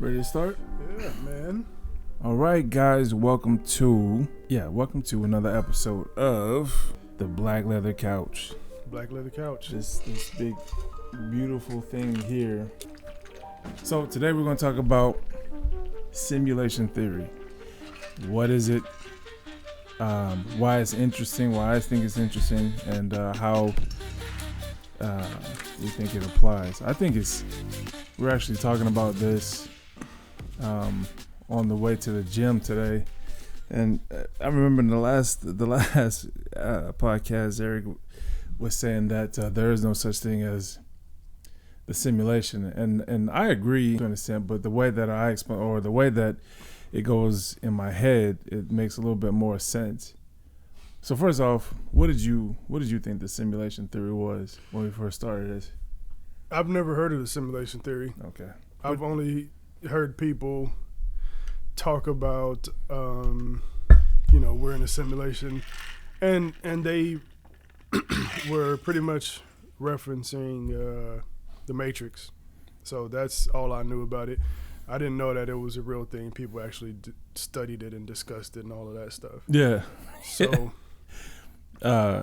Ready to start? Yeah, man. All right, guys, welcome to another episode of the Black Leather Couch. Black Leather Couch. This big, beautiful thing here. So today we're going to talk about simulation theory. What is it? Why it's interesting? Why I think it's interesting, and how we think it applies. We're actually talking about this on the way to the gym today, and I remember in the last podcast, Eric was saying that there is no such thing as the simulation, and I agree to an extent, but the way that I explain, or the way that it goes in my head, it makes a little bit more sense. So first off, what did you think the simulation theory was when we first started this? I've never heard of the simulation theory. Okay. I've only heard people talk about, we're in a simulation, and they were pretty much referencing the Matrix. So that's all I knew about it. I didn't know that it was a real thing. People actually studied it and discussed it and all of that stuff. Yeah. So.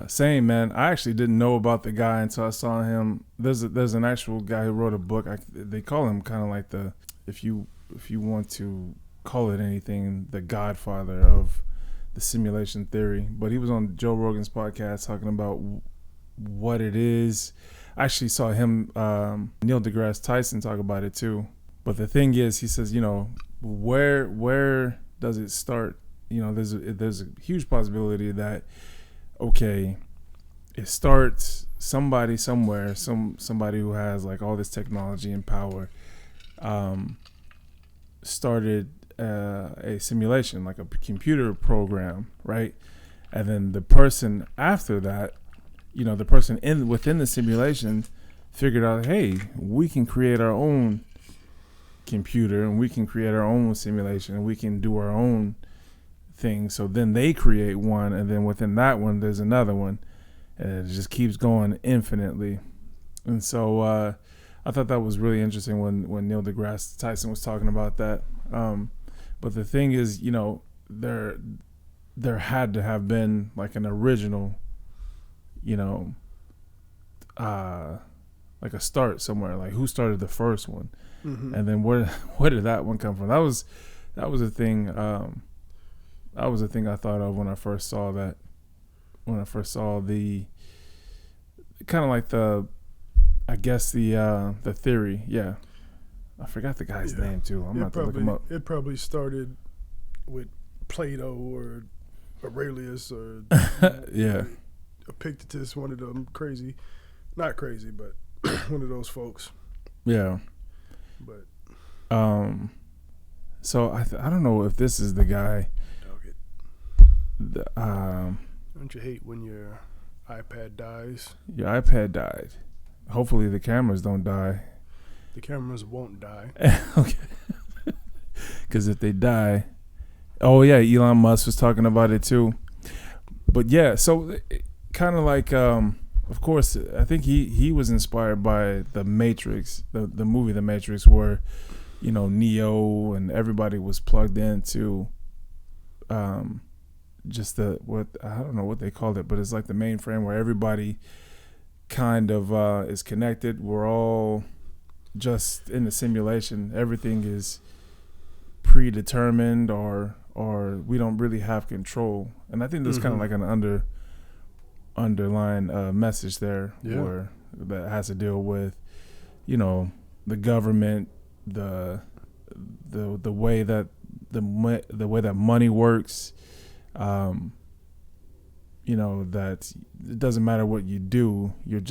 Same, man. I actually didn't know about the guy until I saw him. There's an actual guy who wrote a book. They call him kind of like if you want to call it anything, the godfather of the simulation theory. But he was on Joe Rogan's podcast talking about what it is. I actually saw him, Neil deGrasse Tyson, talk about it too. But the thing is, he says, where does it start? There's a huge possibility that, okay, it starts somebody somewhere, somebody who has like all this technology and power, started a simulation, like a computer program, right? And then the person after that, the person within the simulation figured out, hey, we can create our own computer and we can create our own simulation and we can do our own thing. So then they create one, and then within that one there's another one, and it just keeps going infinitely. And so I thought that was really interesting when Neil deGrasse Tyson was talking about that. But the thing is, there had to have been like an original, like a start somewhere, like who started the first one. Mm-hmm. And then where did that one come from? That was a thing. That was the thing I thought of when I first saw that. When I first saw the kind of like the theory. Yeah, I forgot the guy's name too. I'm about to look him up. It probably started with Plato or Aurelius or yeah, Epictetus, one of them not crazy, but one of those folks. Yeah, but so I don't know if this is the guy. Don't you hate when your iPad dies? Your iPad died. Hopefully the cameras don't die. The cameras won't die. Okay. Because if they die, oh yeah, Elon Musk was talking about it too. But yeah, so kind of like, of course, I think he was inspired by the Matrix, the movie The Matrix, where Neo and everybody was plugged into. Just I don't know what they called it, but it's like the mainframe where everybody kind of is connected. We're all just in the simulation. Everything is predetermined, or we don't really have control. And I think there's kind of like an underlying message there, where that has to deal with, the government, the way that the way that money works. That it doesn't matter what you do, you're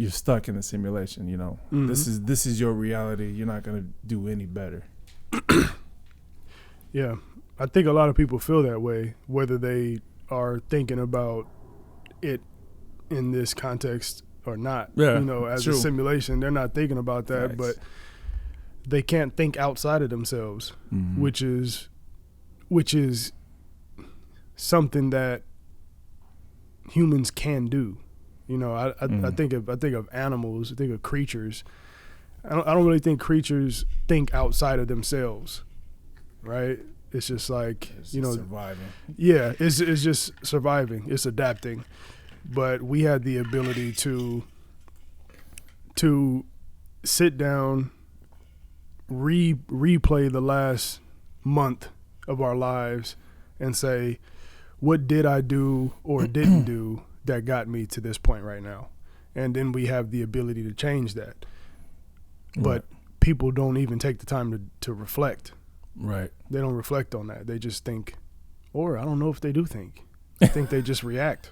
stuck in the simulation. Mm-hmm. This is your reality. You're not gonna do any better. Yeah, I think a lot of people feel that way, whether they are thinking about it in this context or not. Yeah, as true. A simulation, they're not thinking about that. Thanks. But they can't think outside of themselves, mm-hmm. which is something that humans can do. I think of animals, I think of creatures. I don't really think creatures think outside of themselves, right? It's just like, It's you know, surviving. yeah, it's just surviving. It's adapting. But we had the ability to sit down, replay the last month of our lives and say, what did I do or didn't do that got me to this point right now? And then we have the ability to change that. But people don't even take the time to reflect. Right. They don't reflect on that. They just think, or I don't know if they do think. I think they just react.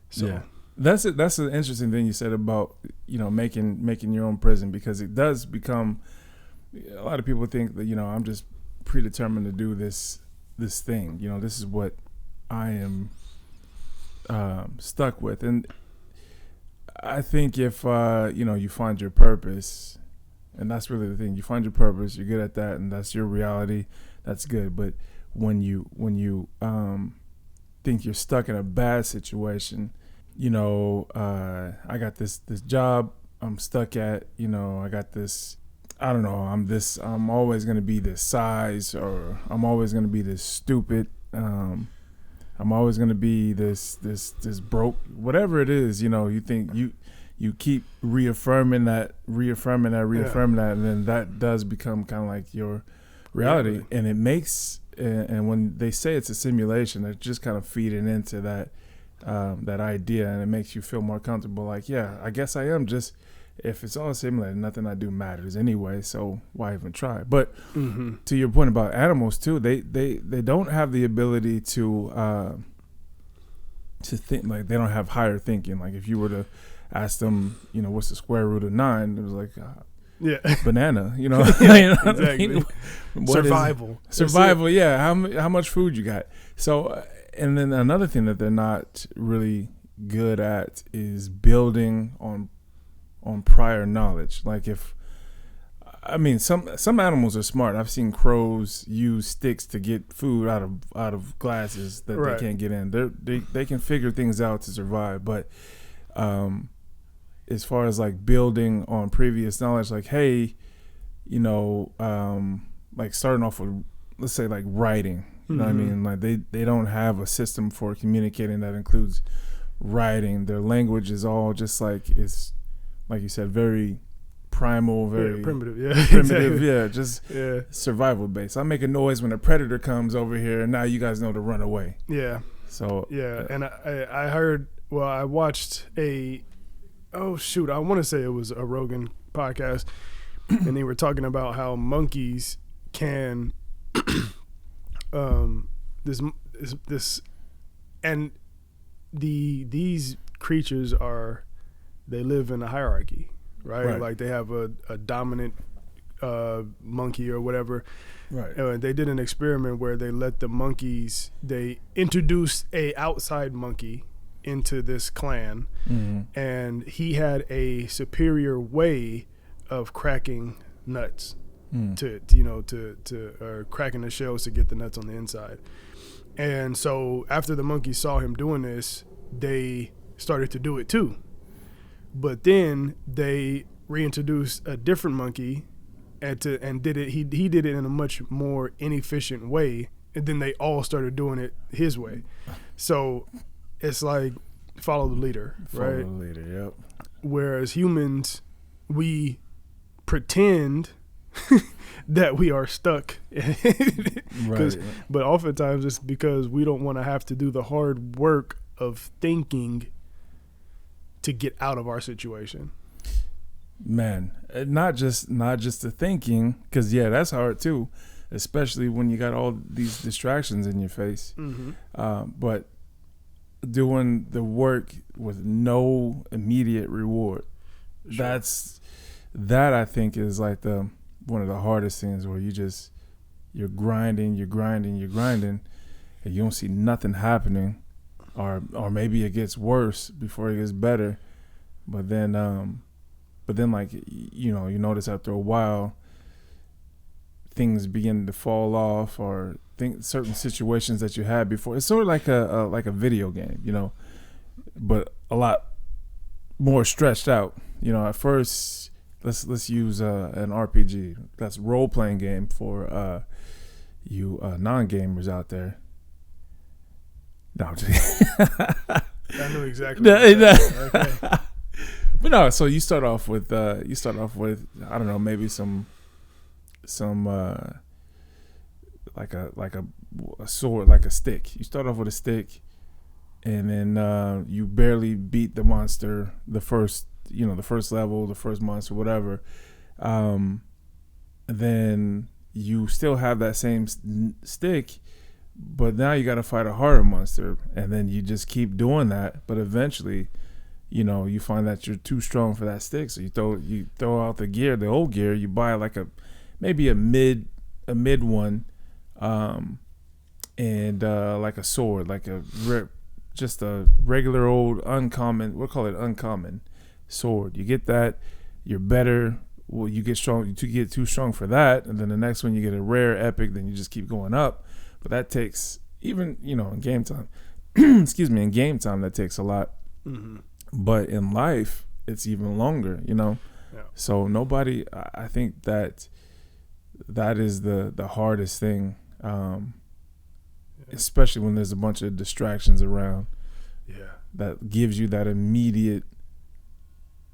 So yeah. That's it. That's an interesting thing you said about, making your own prison, because it does become, a lot of people think that, I'm just predetermined to do this thing. This is what I am stuck with. And I think if, you find your purpose, and that's really the thing, you find your purpose, you're good at that, and that's your reality, that's good. But when you think you're stuck in a bad situation, I got this job I'm stuck at, I got this, I don't know, I'm always going to be this size, or I'm always going to be this stupid, I'm always going to be this broke, whatever it is, you think you keep reaffirming that, and then that does become kind of like your reality. And it makes, and when they say it's a simulation, they're just kind of feeding into that idea, and it makes you feel more comfortable. Like, yeah, I guess I am just, if it's all simulated, nothing I do matters anyway, so why even try? But to your point about animals too, they don't have the ability to think, like they don't have higher thinking. Like if you were to ask them, what's the square root of 9? It was like, banana, exactly. Survival, yeah. How much food you got? So, and then another thing that they're not really good at is building on prior knowledge. Like some animals are smart. I've seen crows use sticks to get food out of glasses that they can't get in. They can figure things out to survive, but as far as like building on previous knowledge, like, hey, like starting off with, let's say, like writing, you know what I mean? Like they don't have a system for communicating that includes writing. Their language is all just like, it's like you said, very primal, very primitive, primitive, just survival based. I make a noise when a predator comes over here, and now you guys know to run away. Yeah. So and I heard, I watched I want to say it was a Rogan podcast, and they were talking about how monkeys can these creatures they live in a hierarchy, right? Like they have a dominant monkey or whatever. Right. They did an experiment where they let the monkeys, they introduced a outside monkey into this clan, and he had a superior way of cracking nuts to cracking the shells to get the nuts on the inside. And so after the monkeys saw him doing this, they started to do it too. But then they reintroduced a different monkey and did it. He did it in a much more inefficient way, and then they all started doing it his way. So it's like follow the leader, right? Follow the leader, yep. Whereas humans, we pretend that we are stuck, but oftentimes it's because we don't want to have to do the hard work of thinking to get out of our situation. Man, not just the thinking, because that's hard too, especially when you got all these distractions in your face. But doing the work with no immediate reward, that I think is like one of the hardest things, where you're grinding, and you don't see nothing happening, or maybe it gets worse before it gets better. But then like, you notice after a while things begin to fall off, or certain situations that you had before. It's sort of like a video game, but a lot more stretched out. At first let's use an RPG. That's role playing game for you non gamers out there. No, I'm just I knew exactly. Okay. But no, so you start off with I don't know, maybe some like a sword, like a stick. You start off with a stick, and then you barely beat the monster the first level, the first monster, whatever. Then you still have that same stick, but now you got to fight a harder monster, and then you just keep doing that. But eventually, you find that you're too strong for that stick, so you throw out the old gear. You buy like maybe a mid one, and like a sword, like just a regular old uncommon. We'll call it uncommon sword. You get that, you're better. Well, you get strong. You get too strong for that, and then the next one you get a rare epic. Then you just keep going up. But that takes even in game time. Excuse me, in game time that takes a lot. Mm-hmm. But in life, it's even longer. Yeah. So nobody. I think that is the hardest thing, especially when there's a bunch of distractions around. Yeah. That gives you that immediate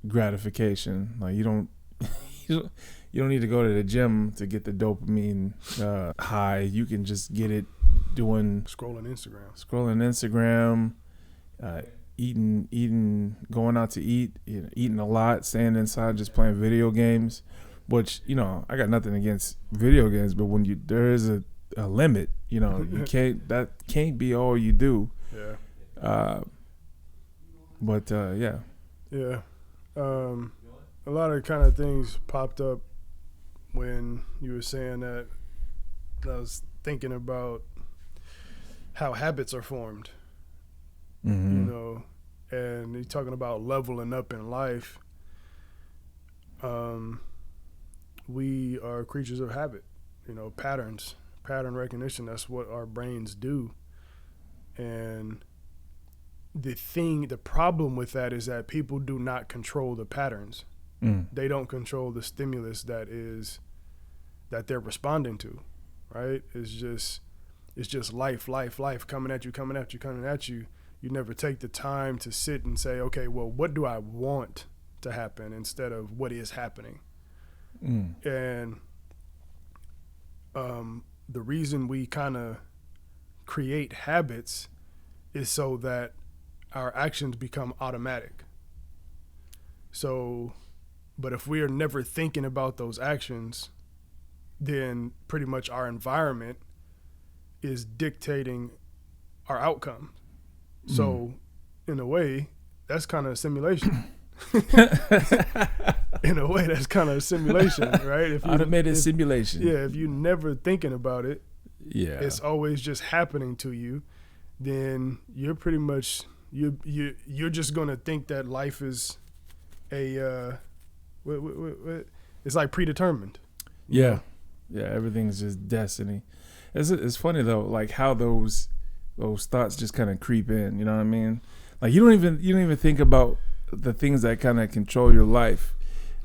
gratification. Like you don't need to go to the gym to get the dopamine high. You can just get it doing scrolling Instagram, eating, going out to eat, eating a lot, staying inside, just playing video games. Which I got nothing against video games, but when there is a limit, you can't. That can't be all you do. Yeah. Yeah. Yeah. A lot of kind of things popped up when you were saying that. I was thinking about how habits are formed, Mm-hmm. And you're talking about leveling up in life. We are creatures of habit, pattern recognition. That's what our brains do. And the problem with that is that people do not control the patterns. They don't control the stimulus that they're responding to, right? It's just life coming at you. You never take the time to sit and say, okay, well, what do I want to happen instead of what is happening? And the reason we kind of create habits is so that our actions become automatic. So, but if we are never thinking about those actions, then pretty much our environment is dictating our outcome. So, in a way, that's kind of a simulation. In a way, that's kind of a simulation, right? Automated simulation. Yeah, if you're never thinking about it, yeah, it's always just happening to you, then you're pretty much you're just gonna think that life is it's like predetermined. Yeah, everything's just destiny. It's funny though, like how those thoughts just kind of creep in. You know what I mean? Like you don't even think about the things that kind of control your life,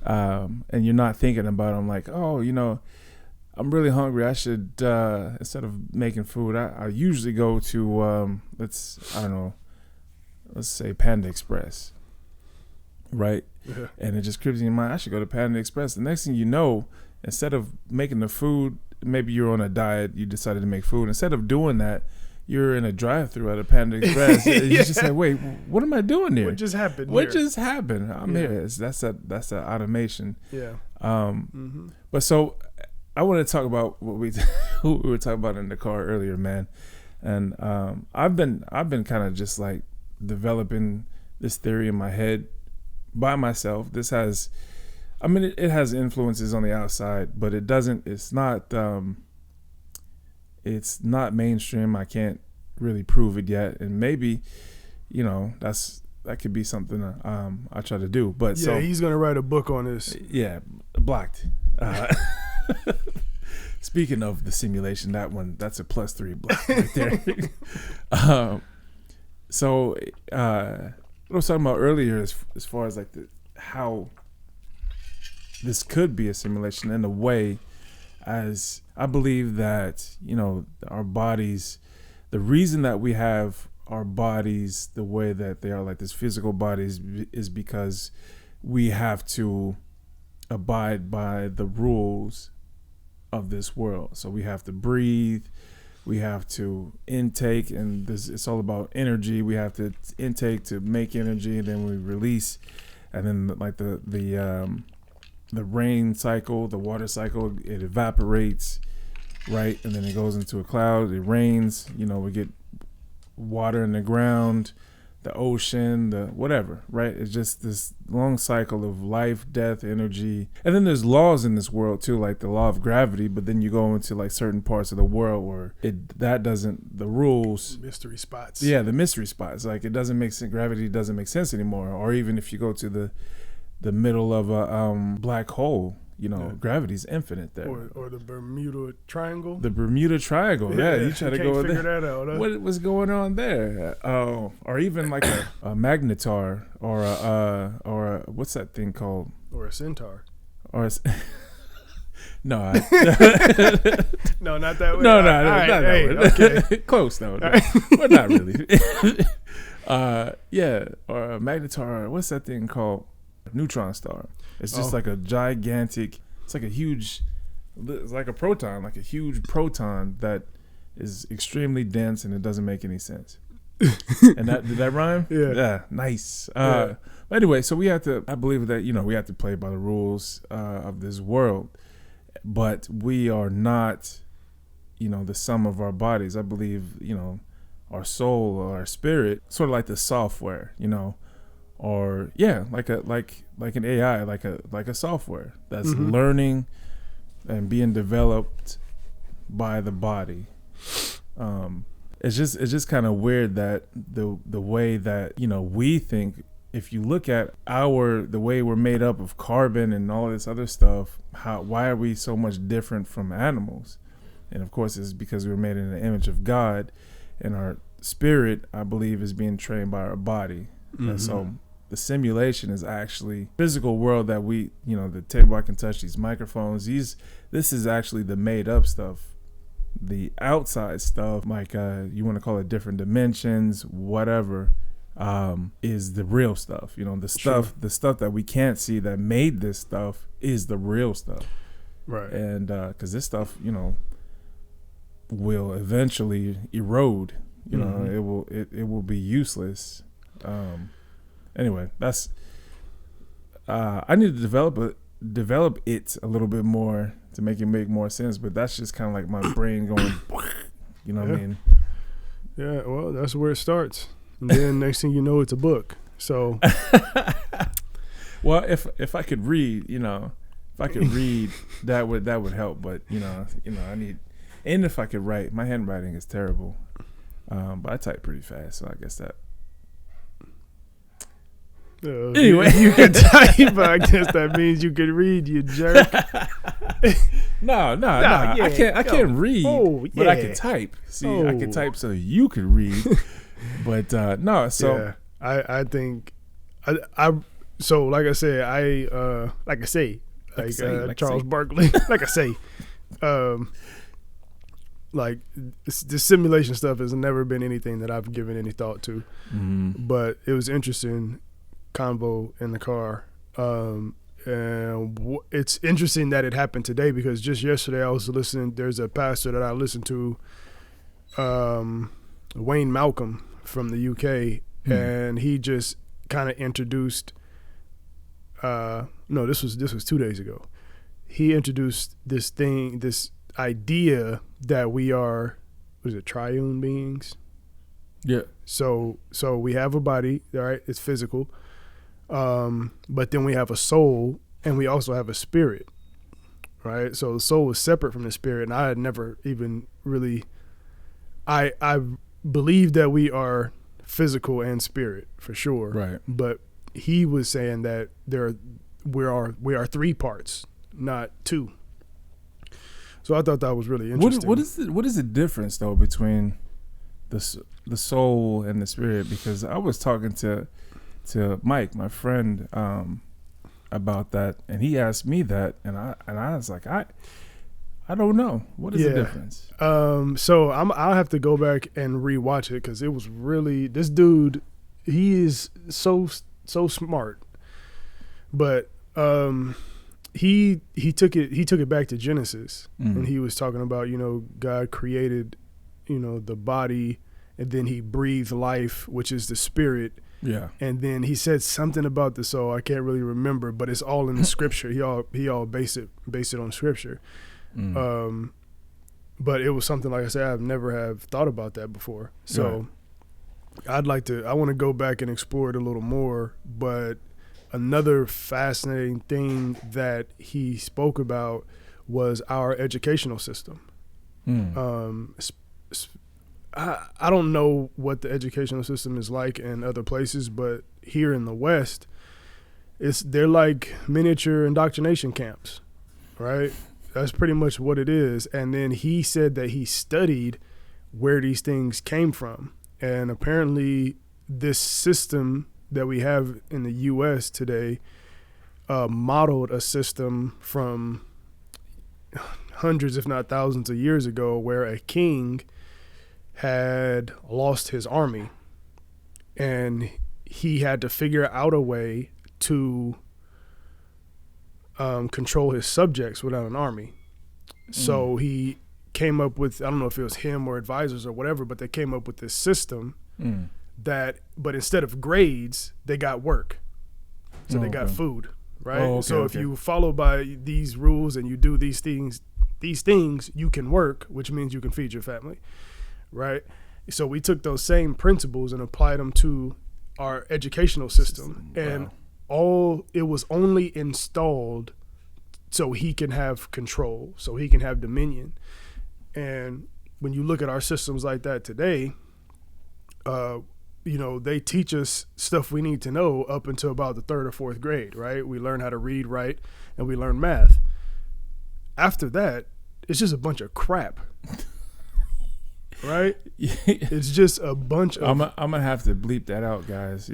and you're not thinking about them. Like, oh, I'm really hungry. I should instead of making food, I usually go to let's say Panda Express, right? Yeah. And it just creeps in your mind. I should go to Panda Express. The next thing you know, instead of making the food, maybe you're on a diet. You decided to make food. Instead of doing that, you're in a drive-through at a Panda Express. Yeah. You just say, "Wait, what am I doing here? What just happened? What just happened? I'm here." That's that automation. Yeah. But so I want to talk about what we were talking about in the car earlier, man. And I've been kind of just like developing this theory in my head by myself. This has, it has influences on the outside, but it's not mainstream. I can't really prove it yet. And maybe, that could be something I try to do. But yeah, he's going to write a book on this. Yeah, blocked. Speaking of the simulation, that's a +3 block right there. So what I was talking about earlier, as far as like how this could be a simulation in a way, as I believe that, our bodies, the reason that we have our bodies the way that they are, like this physical bodies, is because we have to abide by the rules of this world. So we have to breathe, we have to intake, and it's all about energy. We have to intake to make energy, and then we release, and then like the rain cycle, the water cycle, it evaporates, right, and then it goes into a cloud. It rains, we get water in the ground, the ocean, the whatever, right? It's just this long cycle of life, death, energy. And then there's laws in this world too, like the law of gravity, but then you go into like certain parts of the world where the rules, mystery spots. Yeah, the mystery spots. Like it doesn't make sense, gravity doesn't make sense anymore. Or even if you go to the middle of a black hole, gravity's infinite there. Or the Bermuda Triangle. The Bermuda Triangle, yeah. You try to go with figure that out. Huh? What was going on there? Or even like a magnetar, or a what's that thing called? Or a centaur. Or a, no, no, not that way. No, not that way. Okay. Close though, but not really. Yeah, or a magnetar. What's that thing called? Neutron star. It's just like a gigantic. It's like it's like a proton, like a huge proton that is extremely dense, and it doesn't make any sense. And did that rhyme? Yeah, nice. But anyway, so we have to. I believe that we have to play by the rules of this world, but we are not, the sum of our bodies. I believe our soul or our spirit, sort of like the software, or like an AI, like a software that's learning and being developed by the body. It's just kind of weird that the way that we think. If you look at the way we're made up of carbon and all this other stuff, why are we so much different from animals? And of course, it's because we were made in the image of God, and our spirit, I believe, is being trained by our body. And so the simulation is actually physical world that we, the table I can touch, these microphones, this is actually the made up stuff. The outside stuff, like you want to call it different dimensions, whatever, is the real stuff. The stuff that we can't see that made this stuff is the real stuff. Right. And because this stuff, will eventually erode. It will be useless. Anyway, that's I need to develop it a little bit more to make it make more sense, but that's just kind of like my brain going, what I mean? Yeah, well, that's where it starts. And then next thing you know, it's a book. So well, if I could read, that would help, but I need, and if I could write, my handwriting is terrible. But I type pretty fast, so I guess that. Anyway, you can type. I guess that means you can read, you jerk. No. Yeah, I can't read, but I can type. See, I can type so you can read. But no, so yeah, I think I so like I said, like Charles Barkley, like I say, like this simulation stuff has never been anything that I've given any thought to, but it was interesting convo in the car, and it's interesting that it happened today because just yesterday I was listening. There's a pastor that I listened to, Wayne Malcolm from the UK, and he just kind of introduced. No, this was 2 days ago. He introduced this idea that we are, triune beings? Yeah. So we have a body, right? It's physical. But then we have a soul, and we also have a spirit, right? So the soul is separate from the spirit, and I had never even really, I believe that we are physical and spirit for sure, right? But he was saying that we are 3 parts, not 2. So I thought that was really interesting. What is the difference though between the soul and the spirit? Because I was talking to Mike, my friend, about that, and he asked me that, and I was like, I don't know. What is the difference? So I'll have to go back and rewatch it because it was really, this dude, he is so smart, but he took it back to Genesis, and he was talking about, God created, the body, and then he breathed life, which is the spirit. Yeah. And then he said something about the soul. I can't really remember, but it's all in the scripture. He all base it on scripture. But it was something, like I said, I've never have thought about that before. So I want to go back and explore it a little more. But another fascinating thing that he spoke about was our educational system. I don't know what the educational system is like in other places, but here in the West, they're like miniature indoctrination camps, right? That's pretty much what it is. And then he said that he studied where these things came from. And apparently this system that we have in the U.S. today modeled a system from hundreds, if not thousands of years ago, where a king had lost his army and he had to figure out a way to control his subjects without an army. So he came up with, I don't know if it was him or advisors or whatever, but they came up with this system but instead of grades, they got work. So they got food, right? So if you follow by these rules and you do these things, you can work, which means you can feed your family, right? So we took those same principles and applied them to our educational system. And it was only installed so he can have control, so he can have dominion. And when you look at our systems like that today, they teach us stuff we need to know up until about the 3rd or 4th grade, right? We learn how to read, write, and we learn math. After that, it's just a bunch of crap. Right? It's just a bunch of... I'm going to have to bleep that out, guys.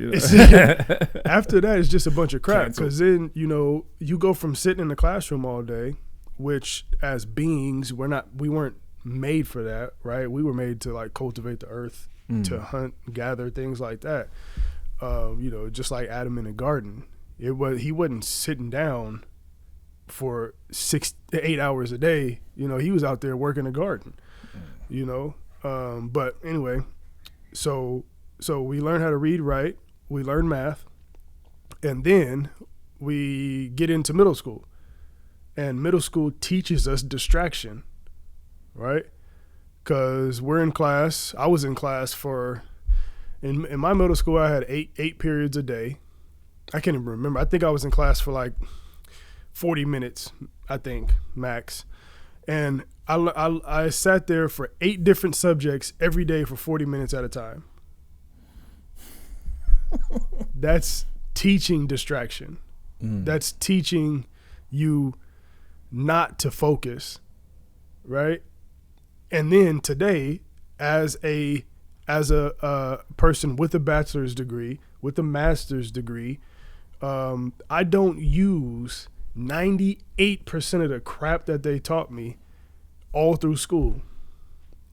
After that, it's just a bunch of crap. Because then, you go from sitting in the classroom all day, which as beings, we weren't made for that, right? We were made to like cultivate the earth, to hunt, gather, things like that. Just like Adam in the garden. He wasn't sitting down for 6 to 8 hours a day. He was out there working the garden, But anyway, so we learn how to read, write, we learn math, and then we get into middle school. And middle school teaches us distraction, right? Because we're in class. I was in class in my middle school, I had eight periods a day. I can't even remember. I think I was in class for like 40 minutes, I think, max. And I sat there for 8 different subjects every day for 40 minutes at a time. That's teaching distraction. That's teaching you not to focus, right? And then today, as a person with a bachelor's degree, with a master's degree, I don't use 98% of the crap that they taught me all through school.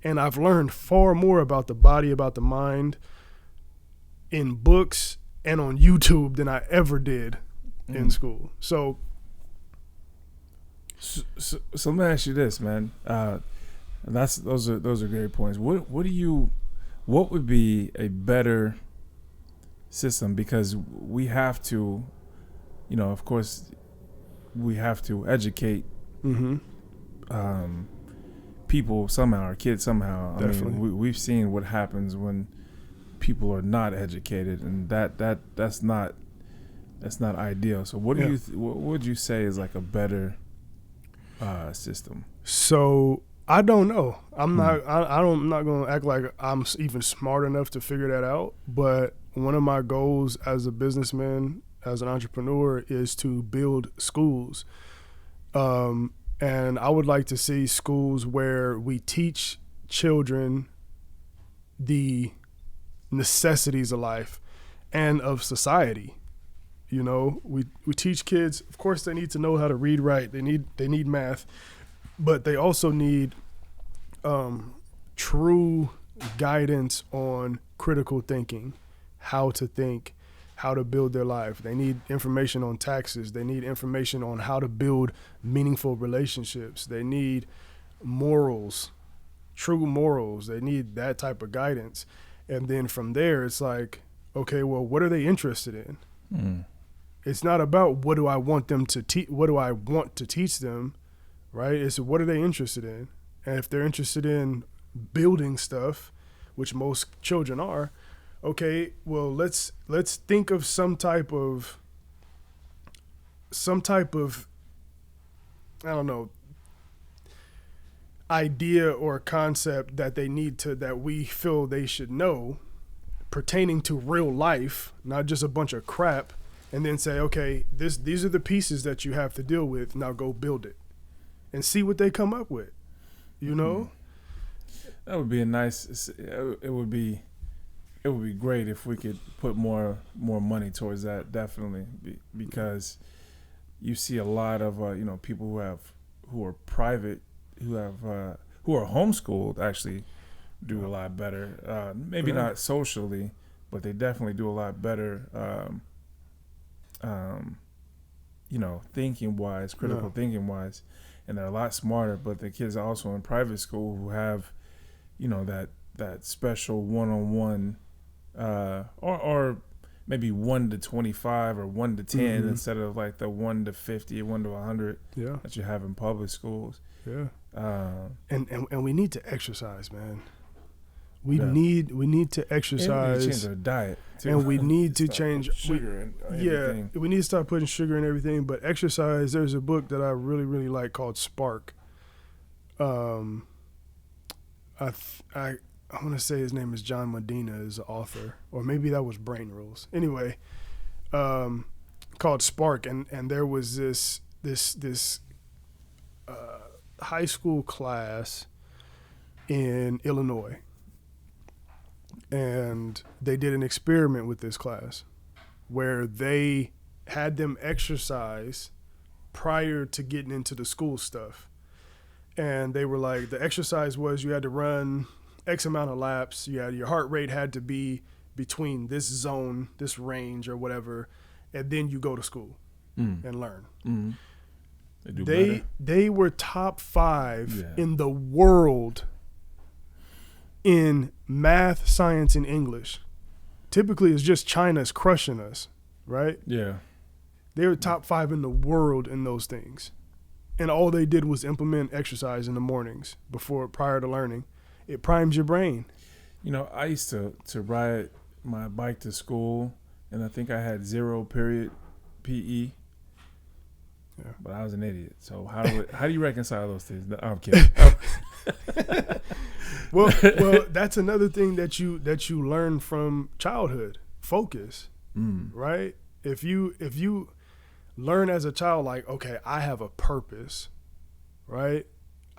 And I've learned far more about the body, about the mind in books and on YouTube than I ever did in school. So let me ask you this, man. Those are great points. What would be a better system? Because we have to, of course, we have to educate people somehow, our kids somehow. Definitely. I mean, we've seen what happens when people are not educated, and that's not ideal. So what would you say is like a better system? So I don't know. I'm not going to act like I'm even smart enough to figure that out. But one of my goals as a businessman, as an entrepreneur, is to build schools. And I would like to see schools where we teach children the necessities of life and of society. You know, we teach kids. Of course, they need to know how to read, write. They need math, but they also need true guidance on critical thinking, how to think, how to build their life. They need information on taxes. They need information on how to build meaningful relationships. They need morals, true morals. They need that type of guidance. And then from there, it's like, okay, well, what are they interested in? It's not about what do I want them to teach, what do I want to teach them, right? It's what are they interested in? And if they're interested in building stuff, which most children are, okay, well, let's think of some type of I don't know, idea or concept that they need to, that we feel they should know pertaining to real life, not just a bunch of crap, and then say, okay, these are the pieces that you have to deal with. Now go build it and see what they come up with, you know? That would be a nice, it would be great if we could put more money towards that, definitely, because you see a lot of people who are private, who are homeschooled, actually do a lot better. Maybe not socially, but they definitely do a lot better. Thinking wise, critical thinking wise, and they're a lot smarter. But the kids are also in private school who have, that special one-on-one. Or maybe 1 to 25 or 1 to 10 instead of like the 1 to 50, 1 to 100 that you have in public schools. Yeah. And we need to exercise, man. We need to exercise. And we need to change our diet too. And we need to change sugar and everything. We need to start putting sugar in everything. But exercise. There's a book that I really, really like called Spark. I want to say his name is John Medina, is the author, or maybe that was Brain Rules. Anyway, called Spark, and there was this high school class in Illinois, and they did an experiment with this class where they had them exercise prior to getting into the school stuff, and they were like, the exercise was you had to run X amount of laps. Your heart rate had to be between this zone, this range or whatever, and then you go to school and learn. They were top 5 in the world in math, science, and English. Typically, it's just China's crushing us, right? Yeah. They were top 5 in the world in those things. And all they did was implement exercise in the mornings prior to learning. It primes your brain. I used to ride my bike to school, and I think I had 0 period PE. Yeah. But I was an idiot. So how do you reconcile those things? No, I'm kidding. Well, that's another thing that you learn from childhood. Focus, right? If you learn as a child, like, okay, I have a purpose, right?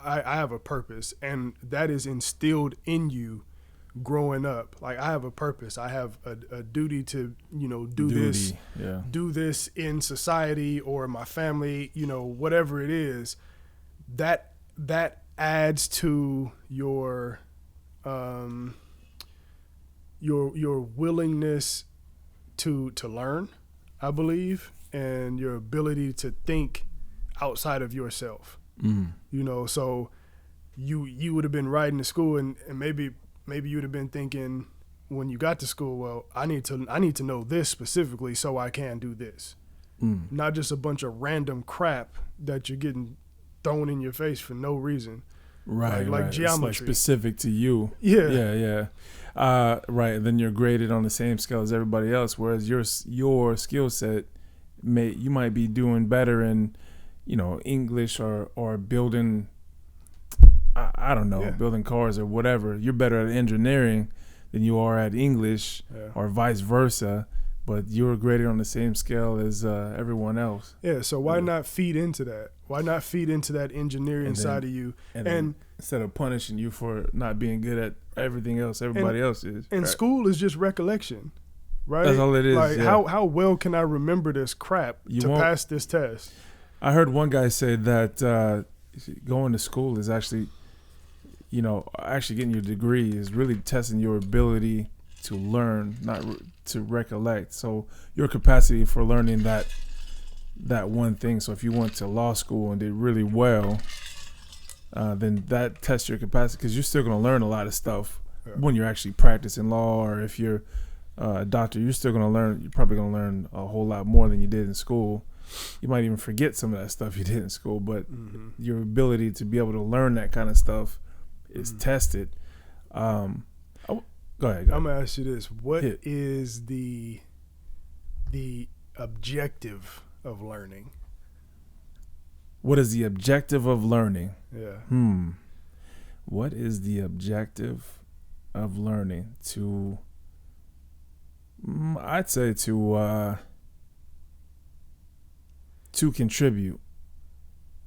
I have a purpose, and that is instilled in you growing up. Like, I have a purpose. I have a duty to, do this in society or my family, whatever it is. That adds to your willingness to learn, I believe, and your ability to think outside of yourself. So you would have been riding to school, and maybe you would have been thinking when you got to school, well, I need to know this specifically so I can do this. Not just a bunch of random crap that you're getting thrown in your face for no reason. Right. Like geometry. It's like specific to you. Yeah. Right. And then you're graded on the same scale as everybody else, whereas your skill set you might be doing better in English or building, I don't know, building cars or whatever. You're better at engineering than you are at English or vice versa, but you're graded on the same scale as everyone else. Yeah, so why not feed into that? Why not feed into that engineering side of you? And instead of punishing you for not being good at everything else everybody else is. And school is just recollection. right? That's all it is. Like, yeah. how well can I remember this crap to pass this test? I heard one guy say that going to school is actually, actually getting your degree is really testing your ability to learn, not to recollect. So your capacity for learning that one thing. So if you went to law school and did really well, then that tests your capacity, because you're still going to learn a lot of stuff when you're actually practicing law, or if you're a doctor, you're still going to learn. You're probably going to learn a whole lot more than you did in school. You might even forget some of that stuff you did in school, but your ability to be able to learn that kind of stuff is tested. Go ahead. I'm gonna ask you this: what is the objective of learning? What is the objective of learning? Yeah. What is the objective of learning? I'd say to contribute.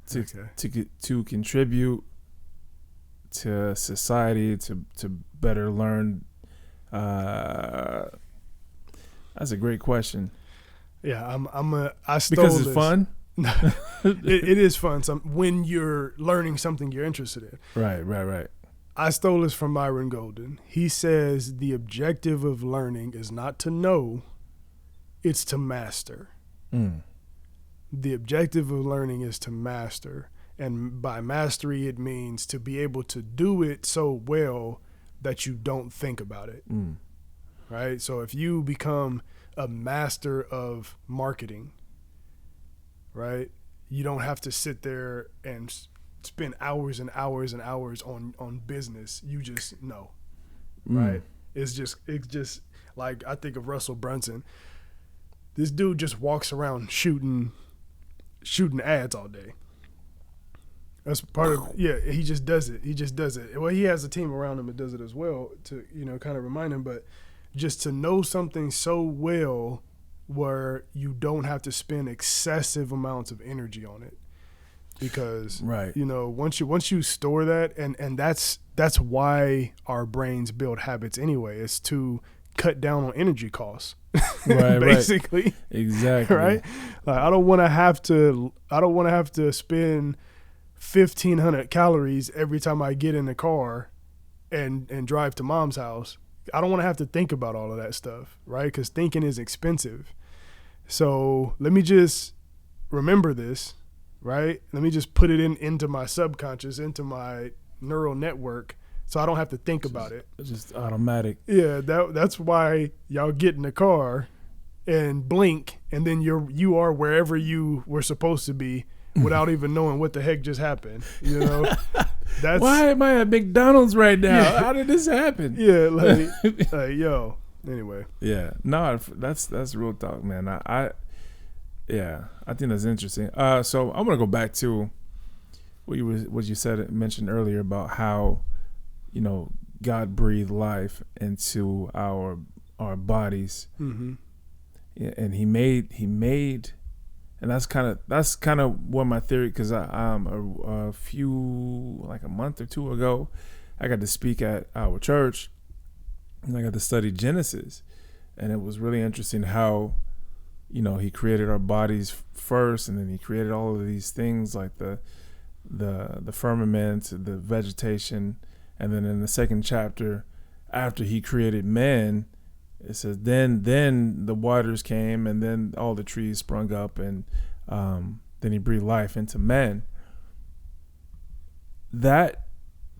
To contribute to society, to better learn. That's a great question. Yeah, I stole because it's this. Fun. it is fun. When you're learning something you're interested in. Right. I stole this from Myron Golden. He says the objective of learning is not to know, it's to master. The objective of learning is to master. And by mastery, it means to be able to do it so well that you don't think about it. Right? So if you become a master of marketing, right, you don't have to sit there and spend hours and hours and hours on business. You just know, right? It's just like, I think of Russell Brunson. This dude just walks around shooting ads all day. That's part of, he just does it. Well, he has a team around him that does it as well to, kind of remind him, but just to know something so well where you don't have to spend excessive amounts of energy on it. Because, once you store that, and that's why our brains build habits anyway, is to cut down on energy costs. Right, basically. Right. Exactly. Right? Like, I don't want to have to spend 1,500 calories every time I get in the car and drive to mom's house. I don't want to have to think about all of that stuff, right? Because thinking is expensive. So let me just remember this, right? Let me just put it into my subconscious, into my neural network, so I don't have to think about it. It's just automatic. Yeah, that's why y'all get in the car and blink, and then you are wherever you were supposed to be without even knowing what the heck just happened. That's why am I at McDonald's right now? Yeah. How did this happen? Yeah, like yo. Anyway. Yeah, no, that's real talk, man. I think that's interesting. So I'm gonna go back to what you mentioned earlier about how, God breathed life into our bodies, and he made, and that's kind of what my theory, because a month or two ago, I got to speak at our church, and I got to study Genesis, and it was really interesting how, he created our bodies first, and then he created all of these things like the firmament, the vegetation, and then in the second chapter, after he created man, it says then the waters came, and then all the trees sprung up, and then he breathed life into man. That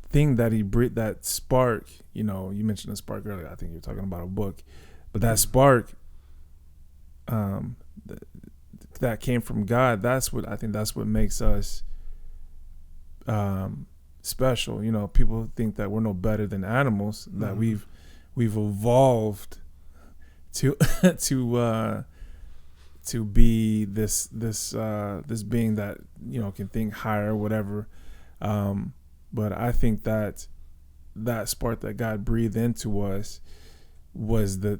thing that he breathed, that spark, you mentioned a spark earlier. I think you're talking about a book, but that spark, that came from God. That's what makes us special. People think that we're no better than animals, that we've evolved to be this being that can think higher, whatever. But I think that spark that God breathed into us was the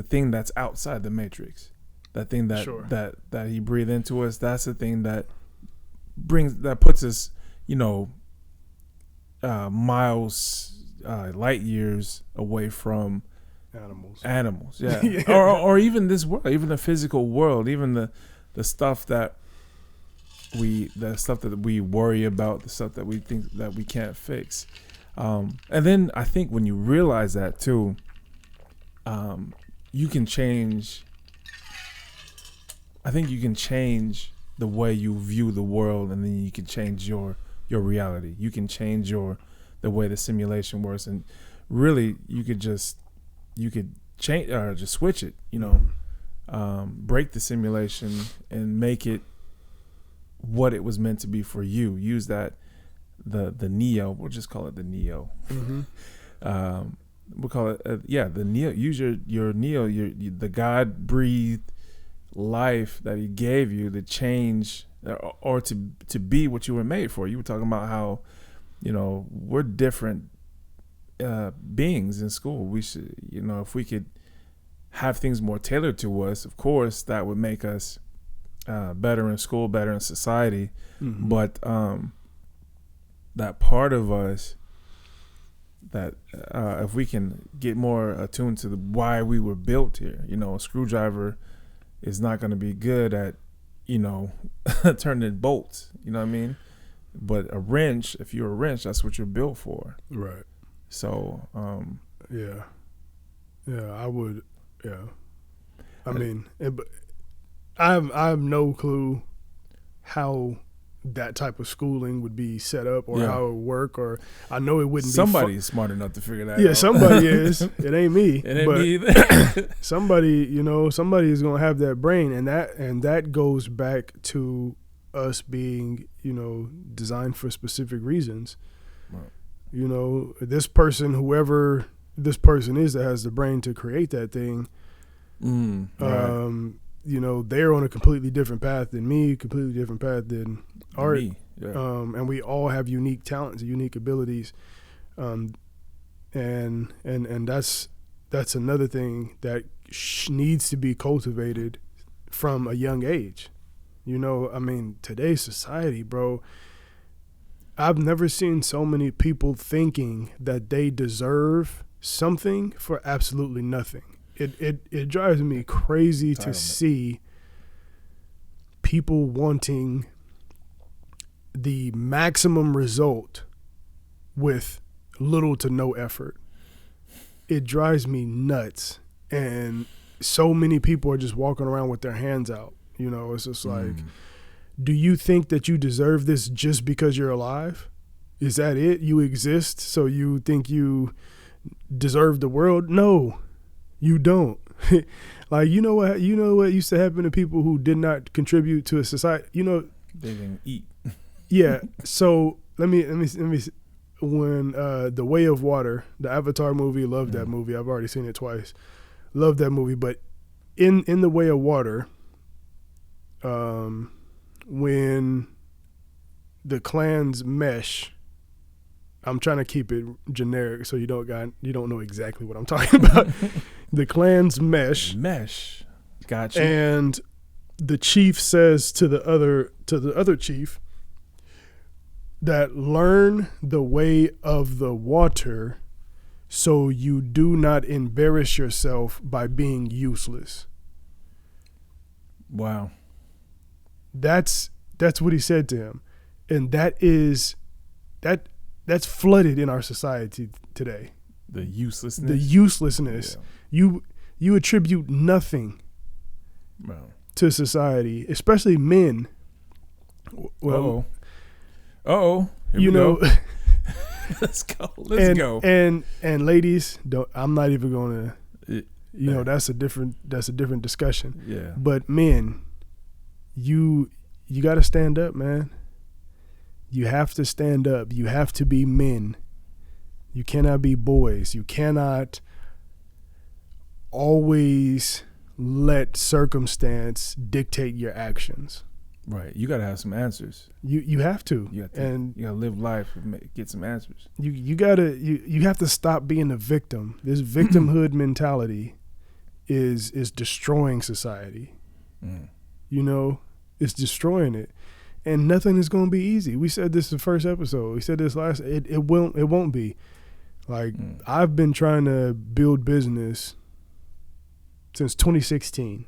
thing that's outside the matrix. That thing that he breathed into us. That's the thing that puts us, miles, light years away from Animals. Yeah. Yeah. Or even this world, even the physical world, even the stuff that we worry about, the stuff that we think that we can't fix. And then I think when you realize that too, you can change. I think you can change the way you view the world, and then you can change your reality. You can change the way the simulation works, and really you could change or just switch it. Break the simulation and make it what it was meant to be for you. Use that the Neo. We'll just call it the Neo. Mm-hmm. We'll call it the Neo. Use your Neo, the God breathed life that He gave you to change or to be what you were made for. You were talking about how we're different beings in school. We should, if we could have things more tailored to us, of course that would make us better in school, better in society. Mm-hmm. But that part of us that if we can get more attuned to why we were built here, a screwdriver is not going to be good at turning bolts, you know what I mean? But a wrench, if you're a wrench, that's what you're built for. Right. So yeah, I would. Yeah, I mean, I have no clue how that type of schooling would be set up, or how it would work, or I know it wouldn't. Somebody's smart enough to figure that out. Yeah, somebody is. It ain't me. It ain't me either. somebody is gonna have that brain, and that goes back to us being, designed for specific reasons. Right. This person, whoever this person is that has the brain to create that thing, right. They're on a completely different path than me, completely different path than Art. Yeah. And we all have unique talents, unique abilities. And that's another thing that needs to be cultivated from a young age. Today's society, bro, I've never seen so many people thinking that they deserve something for absolutely nothing. It drives me crazy to see people wanting the maximum result with little to no effort. It drives me nuts. And so many people are just walking around with their hands out. It's just like, do you think that you deserve this just because you're alive? Is that it? You exist, so you think you deserve the world? No, you don't. Like, you know what used to happen to people who did not contribute to a society? They didn't eat. Yeah. So let me when The Way of Water, the Avatar movie, loved that movie. I've already seen it twice. Loved that movie. But in The Way of Water, when the clans mesh, I'm trying to keep it generic so you don't know exactly what I'm talking about. The clans mesh. Gotcha. And the chief says to the other chief that learn the way of the water so you do not embarrass yourself by being useless. Wow. That's what he said to him. And that's flooded in our society today. The uselessness. Yeah. You attribute nothing to society, especially men. Well, Here we go. Let's go. Let's go. And ladies, I'm not even going to. That's a different discussion. Yeah. But men, you got to stand up, man. You have to stand up. You have to be men. You cannot be boys. You cannot always let circumstance dictate your actions. Right. You got to have some answers. You have to. You got to live life and get some answers. You have to stop being a victim. This victimhood mentality is destroying society. It's destroying it. And nothing is going to be easy. We said this in the first episode. We said this last. It won't be. Like, I've been trying to build business since 2016,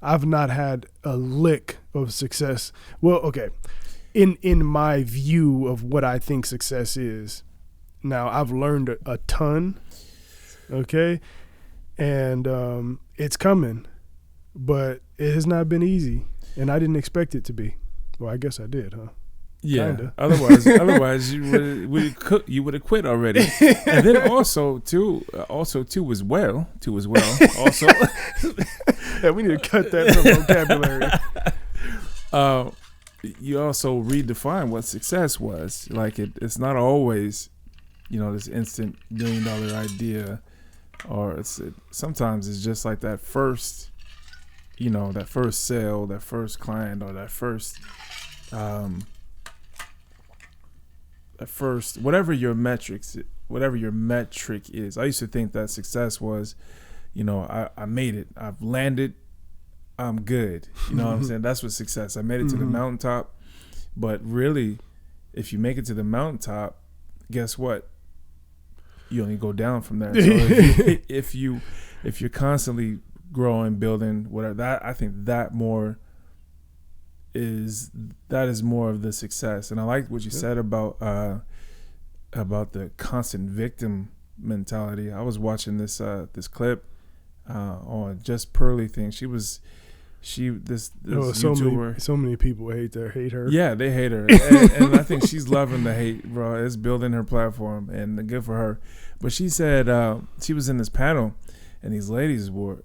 I've not had a lick of success. Well, okay. In my view of what I think success is, now I've learned a ton, okay? And it's coming, but it has not been easy, and I didn't expect it to be. Well, I guess I did, huh? Yeah. Kinda. Otherwise, you would have quit already. And then also too as well. Also, yeah, we need to cut that from vocabulary. You also redefine what success was. Like it's not always, this instant $1 million idea, or sometimes it's just like that first, that first sale, that first client, or that first. At first, whatever your metric is. I used to think that success was, I made it, I've landed, I'm good. You know what I'm saying? That's what success. I made it to the mountaintop. But really, if you make it to the mountaintop, guess what? You only go down from there. So if you're constantly growing, building, whatever, I think that is more of the success. And I like what you said about the constant victim mentality. I was watching this clip on Just Pearly thing. This YouTuber. So many people hate her. Yeah, they hate her, and I think she's loving the hate, bro. It's building her platform, and good for her. But she said she was in this panel, and these ladies were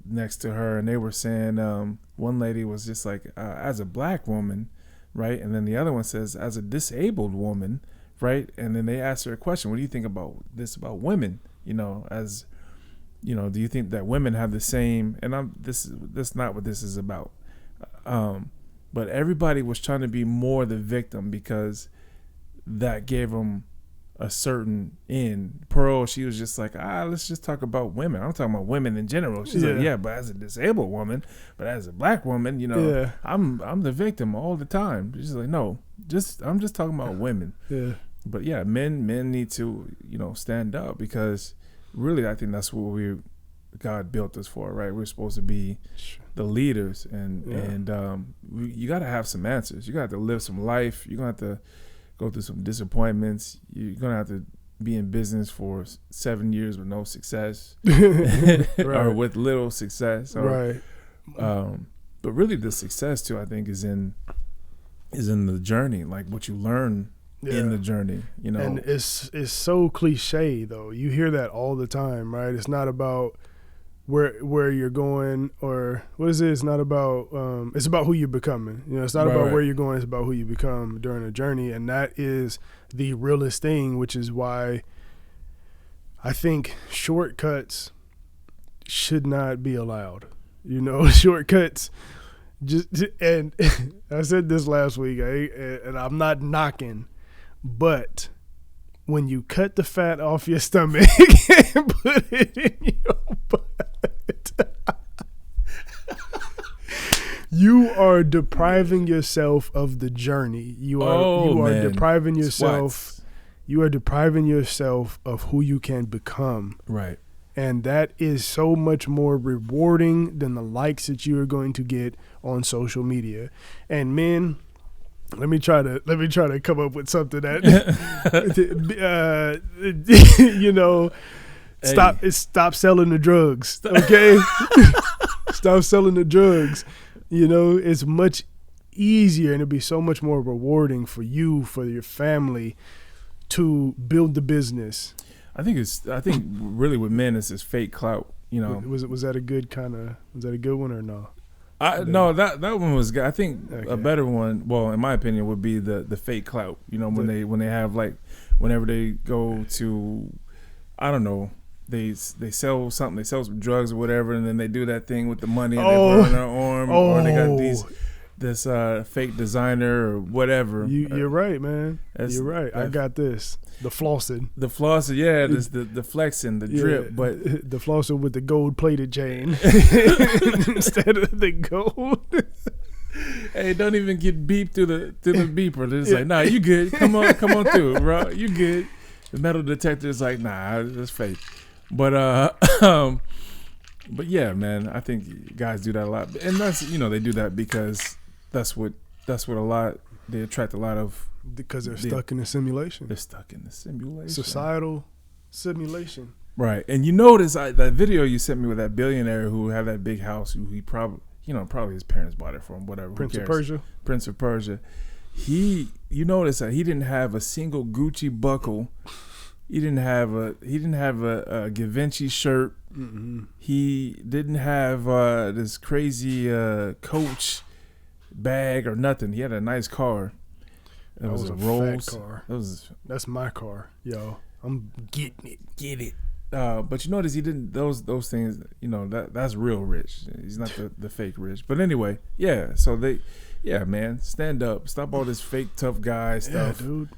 next to her, and they were saying, one lady was just like, as a black woman, right? And then the other one says, as a disabled woman, right? And then they asked her a question, what do you think about women? Do you think that women have the same, and this is not what this is about. But everybody was trying to be more the victim because that gave them a certain end. Pearl, she was just like, let's just talk about women. I'm talking about women in general. She's like, yeah, but as a disabled woman, but as a black woman, I'm the victim all the time. She's like, no, I'm just talking about women. Yeah. But yeah, men need to, stand up, because really I think that's what God built us for, right? We're supposed to be the leaders, and you got to have some answers. You got to live some life. You're going to have to go through some disappointments. You're going to have to be in business for 7 years with no success or with little success. Right. But really the success too, I think, is in the journey, like what you learn in the journey, And it's so cliche though. You hear that all the time, right? It's not about where you're going, or what is it? It's not about it's about who you're becoming. It's not about where you're going, it's about who you become during a journey. And that is the realest thing, which is why I think shortcuts should not be allowed. Shortcuts and I said this last week, and I'm not knocking, but when you cut the fat off your stomach and put it in your butt, you are depriving yourself of the journey. You are depriving yourself. You are depriving yourself of who you can become. Right. And that is so much more rewarding than the likes that you are going to get on social media. And men, let me try to come up with something that stop selling the drugs, okay? Stop selling the drugs. It's much easier, and it'd be so much more rewarding for you, for your family, to build the business. I think really with men, it's this fake clout. Was that a good one or no? No, that one was good. I think a better one, well, in my opinion, would be the fake clout. When they have, like, whenever they go to, I don't know, they sell something, they sell some drugs or whatever, and then they do that thing with the money and they burn their arm, or they got this fake designer or whatever. You're right, man. You're right. I got this. The flossing, yeah. This the flexing, the drip, but the flossing with the gold plated chain instead of the gold. Hey, don't even get beeped to the beeper. They're just like, nah, you good. Come on through, bro. You good. The metal detector is like, nah, that's fake. But But yeah, man, I think guys do that a lot, and that's they do that because that's what a lot they attract a lot of because they're stuck in a simulation. They're stuck in the simulation, societal simulation. Right, and you notice that video you sent me with that billionaire who had that big house, who he probably probably his parents bought it for him, whatever. Prince of Persia. Prince of Persia. You notice that he didn't have a single Gucci buckle. He didn't have a Givenchy shirt. Mm-hmm. He didn't have this crazy Coach bag or nothing. He had a nice car. That was a Rolls fat car. That's my car, yo. I'm getting it. Get it. But you notice he didn't those things. That's real rich. He's not the fake rich. But anyway, yeah. So man, stand up. Stop all this fake tough guy stuff, yeah, dude.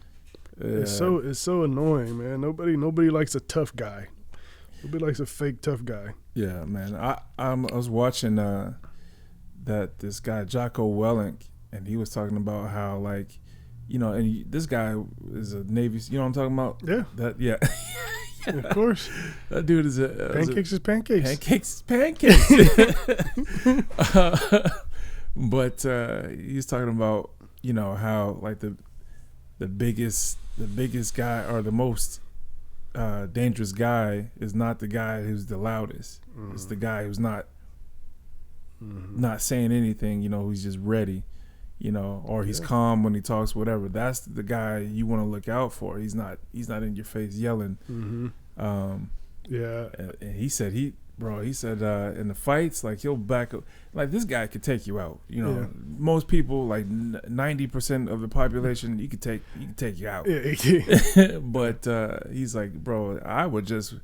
It's so annoying, man. Nobody likes a tough guy. Nobody likes a fake tough guy. Yeah, man. I was watching that this guy Jocko Willink, and he was talking about how and this guy is a Navy. You know what I'm talking about? Yeah. Yeah. Of course. That dude is pancakes is pancakes. Pancakes is pancakes. But he's talking about how the biggest guy or the most dangerous guy is not the guy who's the loudest. Mm-hmm. It's the guy who's not saying anything. Who's just ready. Or he's calm when he talks, whatever. That's the guy you want to look out for. He's not in your face yelling. Mm-hmm. Yeah. And he said in the fights, he'll back up. This guy could take you out. Most people, 90% of the population, he could take you out. Yeah. But he's like, bro, I would just,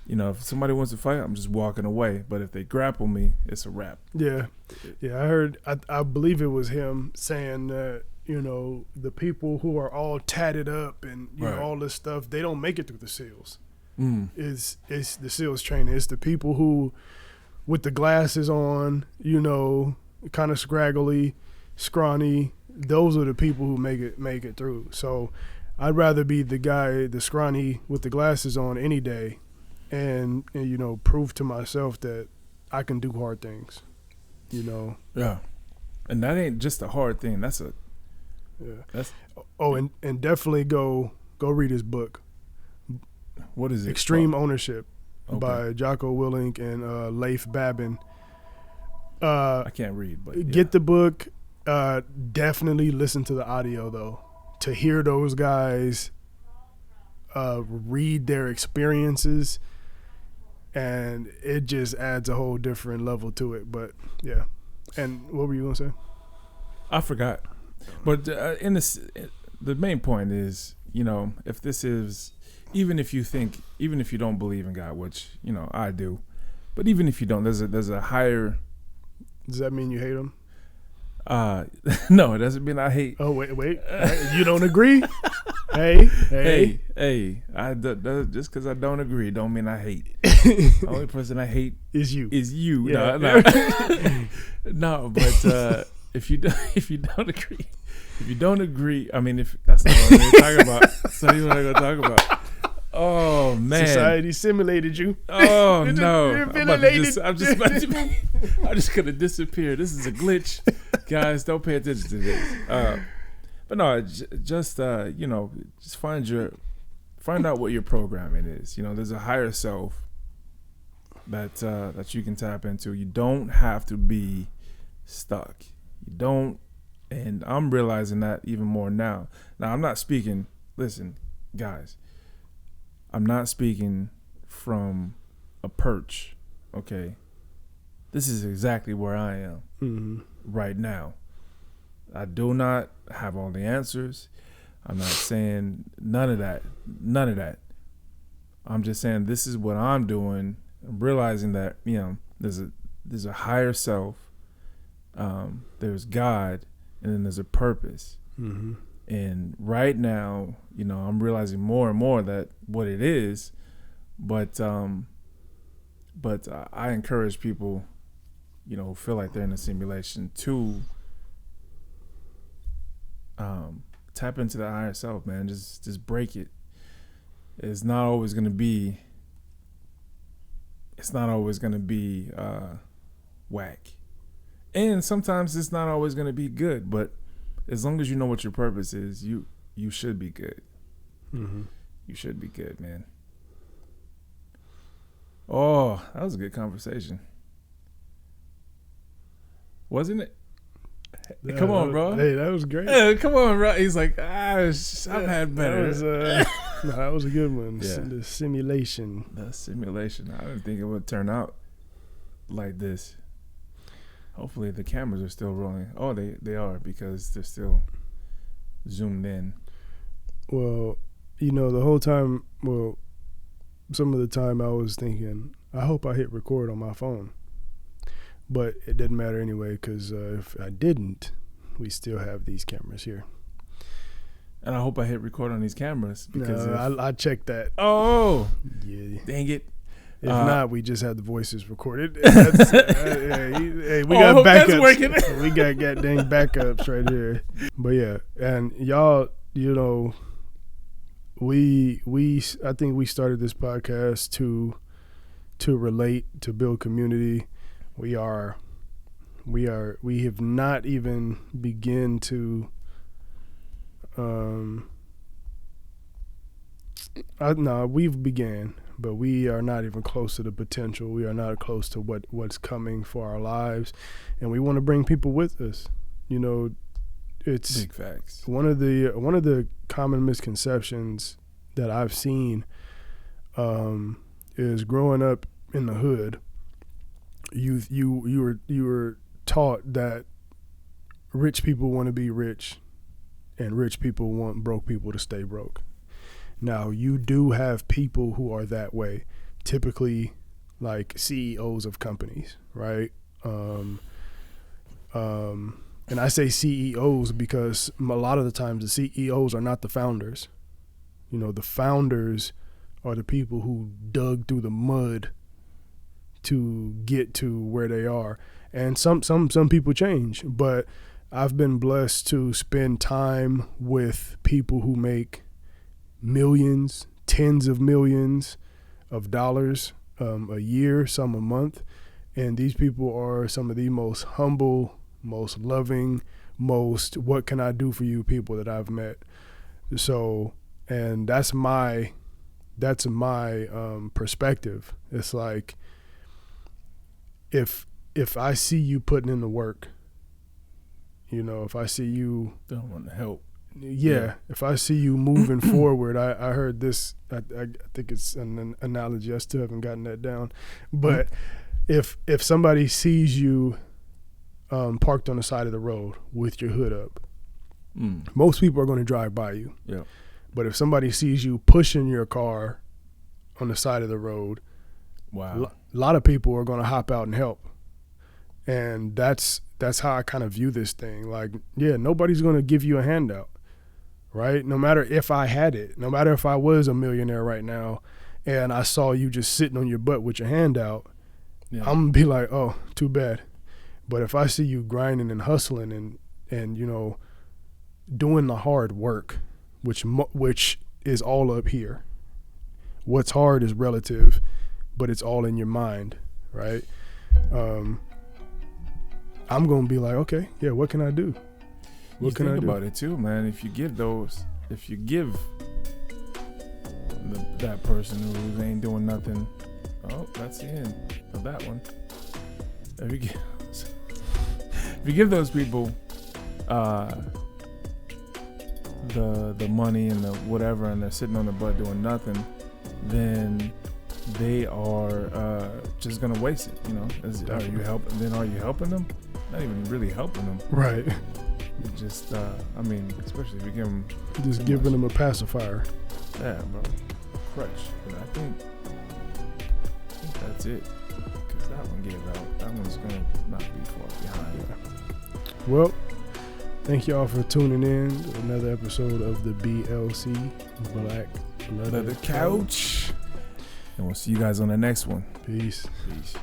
if somebody wants to fight, I'm just walking away. But if they grapple me, it's a wrap. Yeah. Yeah, I heard, I believe it was him saying that, the people who are all tatted up and all this stuff, they don't make it through the SEALs. It's the SEALs training. It's the people who, with the glasses on, kind of scraggly, scrawny. Those are the people who make it through. So I'd rather be the guy, the scrawny with the glasses on any day, and prove to myself that I can do hard things. Yeah, and that ain't just a hard thing. That's and definitely go read his book. What is it? Extreme Ownership by Jocko Willink and Leif Babin. I can't read, but get the book. Definitely listen to the audio though. To hear those guys read their experiences, and it just adds a whole different level to it. But yeah, and what were you gonna say? I forgot. But the main point is, if this is. Even if you don't believe in God, which I do, but even if you don't, there's a higher. Does that mean you hate him? No, it doesn't mean I hate. Oh wait, you don't agree? Hey! Just because I don't agree, don't mean I hate. The only person I hate is you. Yeah. No, but if you don't agree, I mean, if that's not what we're talking about, that's not even what I'm going to talk about. Oh man! Society simulated you. Oh no! I'm just gonna disappear. This is a glitch, guys. Don't pay attention to this. But no, just find out what your programming is. There's a higher self that you can tap into. You don't have to be stuck. You don't, and I'm realizing that even more now. Now I'm not speaking. Listen, guys. I'm not speaking from a perch, okay? This is exactly where I am right now. I do not have all the answers. I'm not saying none of that. I'm just saying this is what I'm doing. I'm realizing that, there's a higher self, there's God, and then there's a purpose. Mm-hmm. And right now, I'm realizing more and more that what it is, but I encourage people, who feel like they're in a simulation to tap into the higher self, man. Just break it. It's not always going to be it's not always going to be whack. And sometimes it's not always going to be good, but as long as you know what your purpose is, you should be good. Mm-hmm. You should be good, man. Oh, that was a good conversation. Wasn't it? Yeah, come on, bro. Hey, that was great. Yeah, come on, bro. He's like, I've had better. That was a good one. Yeah. The simulation. The simulation. I didn't think it would turn out like this. Hopefully the cameras are still rolling. Oh, they are, because they're still zoomed in. Well, the whole time, some of the time I was thinking, I hope I hit record on my phone. But it didn't matter anyway, because if I didn't, we still have these cameras here. And I hope I hit record on these cameras, because I checked that. Oh, yeah, dang it! If not, we just have the voices recorded. We got backups. That's working. We got goddamn backups right here. But yeah, and y'all, I think we started this podcast to relate, to build community. We have not even begin to we've began, but we are not even close to the potential. We are not close to what's coming for our lives, and we want to bring people with us. It's big facts. One of the common misconceptions that I've seen is growing up in the hood. You were taught that rich people want to be rich, and rich people want broke people to stay broke. Now, you do have people who are that way, typically like CEOs of companies, right? And I say CEOs because a lot of the times the CEOs are not the founders. The founders are the people who dug through the mud to get to where they are. And some people change, but I've been blessed to spend time with people who make millions, tens of millions of dollars a year, some a month. And these people are some of the most humble, most loving, most what can I do for you people that I've met. So, and that's my perspective. It's like, if I see you putting in the work, if I see you don't want to help. Yeah, if I see you moving forward, I heard this, I think it's an analogy, I still haven't gotten that down, but if somebody sees you parked on the side of the road with your hood up, most people are going to drive by you. Yeah. But if somebody sees you pushing your car on the side of the road, wow, a lot of people are going to hop out and help. And that's how I kind of view this thing. Like, yeah, nobody's going to give you a handout, right? No matter if I had it, no matter if I was a millionaire right now and I saw you just sitting on your butt with your hand out, I'm going to be like, oh, too bad. But if I see you grinding and hustling and doing the hard work, which is all up here. What's hard is relative, but it's all in your mind, right? I'm going to be like, okay, yeah, what can I do? What can I do? Think about it too, man. If you give that person who ain't doing nothing, oh, that's the end of that one. If you give those people the money and the whatever, and they're sitting on the butt doing nothing, then they are just gonna waste it. Are you helping them? Not even really helping them, right? Just especially if you give them giving them a pacifier. Yeah, bro, crutch. But I think that's it, because that one gave out. That one's gonna not be far behind. Yeah. Well, thank y'all for tuning in to another episode of the BLC Black Leather Couch. And we'll see you guys on the next one. Peace. Peace.